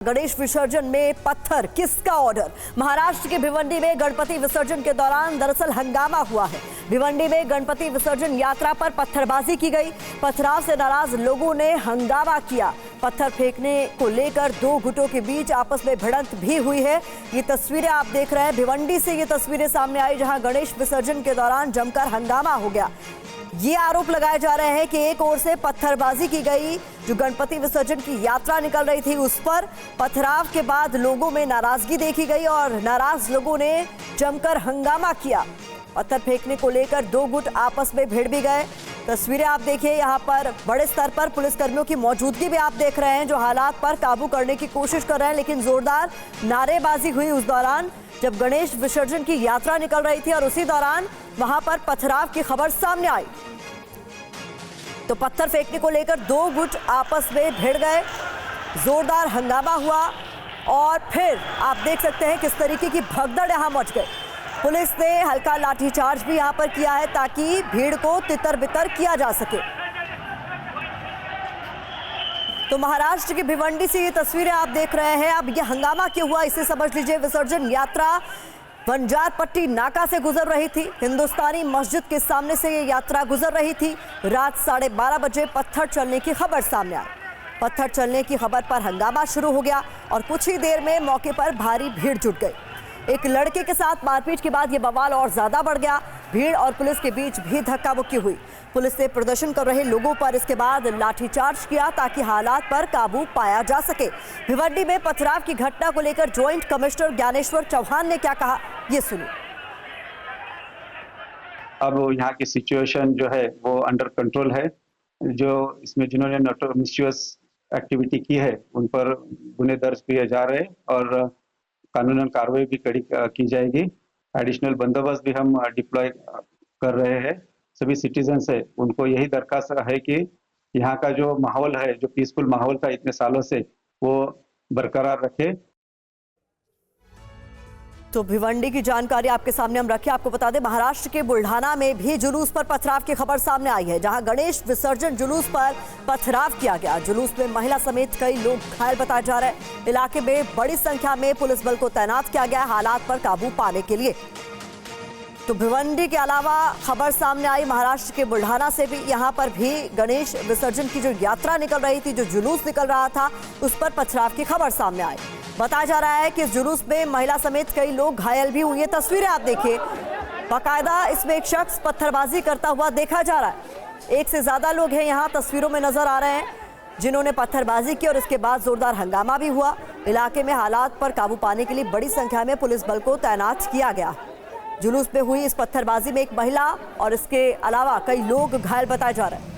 गणेश विसर्जन में पत्थर किसका ऑर्डर? महाराष्ट्र के भिवंडी में गणपति विसर्जन के दौरान दरअसल हंगामा हुआ है। भिवंडी में गणपति विसर्जन यात्रा पर पत्थरबाजी की गई। पथराव से नाराज लोगों ने हंगामा किया। पत्थर फेंकने को लेकर दो गुटों के बीच आपस में भिड़ंत भी हुई है। ये तस्वीरें आप देख रहे हैं, भिवंडी से ये तस्वीरें सामने आई जहां गणेश विसर्जन के दौरान जमकर हंगामा हो गया। ये आरोप लगाए जा रहे हैं कि एक ओर से पत्थरबाजी की गई, जो गणपति विसर्जन की यात्रा निकल रही थी उस पर पथराव के बाद लोगों में नाराजगी देखी गई और नाराज लोगों ने जमकर हंगामा किया। पत्थर फेंकने को लेकर दो गुट आपस में भिड़ भी गए। तस्वीरें आप देखिए, यहाँ पर बड़े स्तर पर पुलिसकर्मियों की मौजूदगी भी आप देख रहे हैं, जो हालात पर काबू करने की कोशिश कर रहे हैं, लेकिन जोरदार नारेबाजी हुई उस दौरान जब गणेश विसर्जन की यात्रा निकल रही थी और उसी दौरान वहां पर पथराव की खबर सामने आई। तो पत्थर फेंकने को लेकर दो गुट आपस में भिड़ गए, जोरदार हंगामा हुआ और फिर आप देख सकते हैं किस तरीके की भगदड़ यहां मच गई। पुलिस ने हल्का लाठीचार्ज भी यहां पर किया है ताकि भीड़ को तितर-बितर किया जा सके। तो महाराष्ट्र के भिवंडी से ये तस्वीरें आप देख रहे हैं। अब ये हंगामा क्यों हुआ इसे समझ लीजिए। विसर्जन यात्रा बंजार पट्टी नाका से गुजर रही थी। हिंदुस्तानी मस्जिद के सामने से ये यात्रा गुजर रही थी। रात 12:30 बजे पत्थर चलने की खबर सामने आई। पत्थर चलने की खबर पर हंगामा शुरू हो गया और कुछ ही देर में मौके पर भारी भीड़ जुट गई। एक लड़के के साथ मारपीट के बाद ये बवाल और ज्यादा बढ़ गया। भीड़ और पुलिस के बीच भी धक्का मुक्की हुई। पुलिस ने प्रदर्शन कर रहे लोगों पर इसके बाद लाठीचार्ज किया ताकि हालात पर काबू पाया जा सके। भिवंडी में पथराव की घटना को लेकर ज्वाइंट कमिश्नर ज्ञानेश्वर चौहान ने क्या कहा, ये सुनिए। अब यहाँ की सिचुएशन जो है वो अंडर कंट्रोल है। जो इसमें जिन्होंने मिसयूज एक्टिविटी की है उन पर गुने दर्ज किए जा रहे हैं और कानूनन कार्रवाई भी कड़ी की जाएगी। एडिशनल बंदोबस्त भी हम डिप्लॉय कर रहे हैं। सभी सिटीजन है उनको यही दरखास्त है कि यहाँ का जो माहौल है, जो पीसफुल माहौल था इतने सालों से, वो बरकरार रखे। तो भिवंडी की जानकारी आपके सामने हम रखें। आपको बता दें, महाराष्ट्र के बुल्ढाना में भी जुलूस पर पथराव की खबर सामने आई है, जहां गणेश विसर्जन जुलूस पर पथराव किया गया। जुलूस में महिला समेत कई लोग घायल बताए जा रहे हैं। इलाके में बड़ी संख्या में पुलिस बल को तैनात किया गया हालात पर काबू पाने के लिए। तो भिवंडी के अलावा खबर सामने आई महाराष्ट्र के बुल्ढाना से भी। यहाँ पर भी गणेश विसर्जन की जो यात्रा निकल रही थी, जो जुलूस निकल रहा था, उस पर पथराव की खबर सामने आई। बताया जा रहा है कि इस जुलूस में महिला समेत कई लोग घायल भी हुए। तस्वीरें आप देखिए, बाकायदा इसमें एक शख्स पत्थरबाजी करता हुआ देखा जा रहा है। एक से ज्यादा लोग हैं यहाँ तस्वीरों में नजर आ रहे हैं जिन्होंने पत्थरबाजी की और इसके बाद जोरदार हंगामा भी हुआ। इलाके में हालात पर काबू पाने के लिए बड़ी संख्या में पुलिस बल को तैनात किया गया। जुलूस में हुई इस पत्थरबाजी में एक महिला और इसके अलावा कई लोग घायल बताए जा रहे हैं।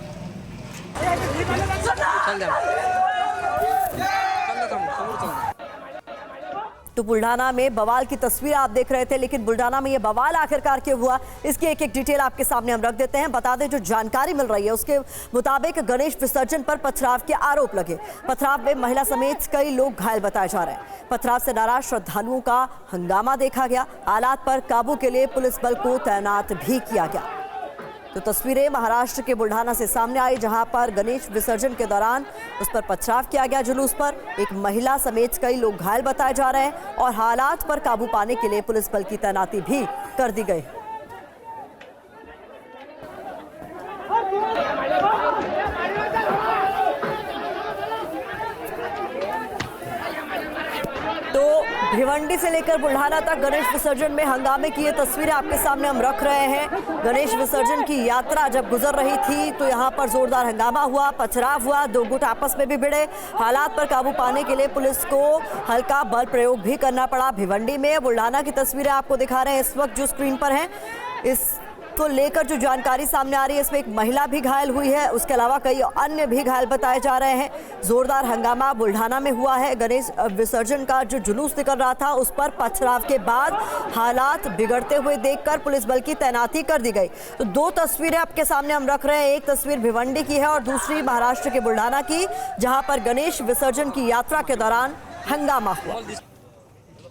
तो बुल्ढाना में बवाल की तस्वीर आप देख रहे थे, लेकिन बुल्ढाना में ये बवाल आखिरकार क्यों हुआ, इसकी एक एक डिटेल आपके सामने हम रख देते हैं। बता दें, जो जानकारी मिल रही है उसके मुताबिक गणेश विसर्जन पर पथराव के आरोप लगे। पथराव में महिला समेत कई लोग घायल बताए जा रहे हैं। पथराव से नाराज श्रद्धालुओं का हंगामा देखा गया। हालात पर काबू के लिए पुलिस बल को तैनात भी किया गया। तो तस्वीरें महाराष्ट्र के बुल्ढाना से सामने आई, जहां पर गणेश विसर्जन के दौरान उस पर पथराव किया गया जुलूस पर। एक महिला समेत कई लोग घायल बताए जा रहे हैं और हालात पर काबू पाने के लिए पुलिस बल की तैनाती भी कर दी गई। तो भिवंडी से लेकर बुल्ढाना तक गणेश विसर्जन में हंगामे की ये तस्वीरें आपके सामने हम रख रहे हैं। गणेश विसर्जन की यात्रा जब गुजर रही थी तो यहाँ पर जोरदार हंगामा हुआ, पथराव हुआ, दो गुट आपस में भी भिड़े। हालात पर काबू पाने के लिए पुलिस को हल्का बल प्रयोग भी करना पड़ा। भिवंडी में बुल्ढाना की तस्वीरें आपको दिखा रहे हैं इस वक्त जो स्क्रीन पर हैं। इसको लेकर जो जानकारी सामने आ रही है, इसमें एक महिला भी घायल हुई है, उसके अलावा कई अन्य भी घायल बताए जा रहे हैं। जोरदार हंगामा बुल्ढाना में हुआ है। गणेश विसर्जन का जो जुलूस निकल रहा था उस पर पथराव के बाद हालात बिगड़ते हुए देखकर पुलिस बल की तैनाती कर दी गई। तो दो तस्वीरें आपके सामने हम रख रहे हैं। एक तस्वीर भिवंडी की है और दूसरी महाराष्ट्र के बुल्ढाना की, जहां पर गणेश विसर्जन की यात्रा के दौरान हंगामा हुआ।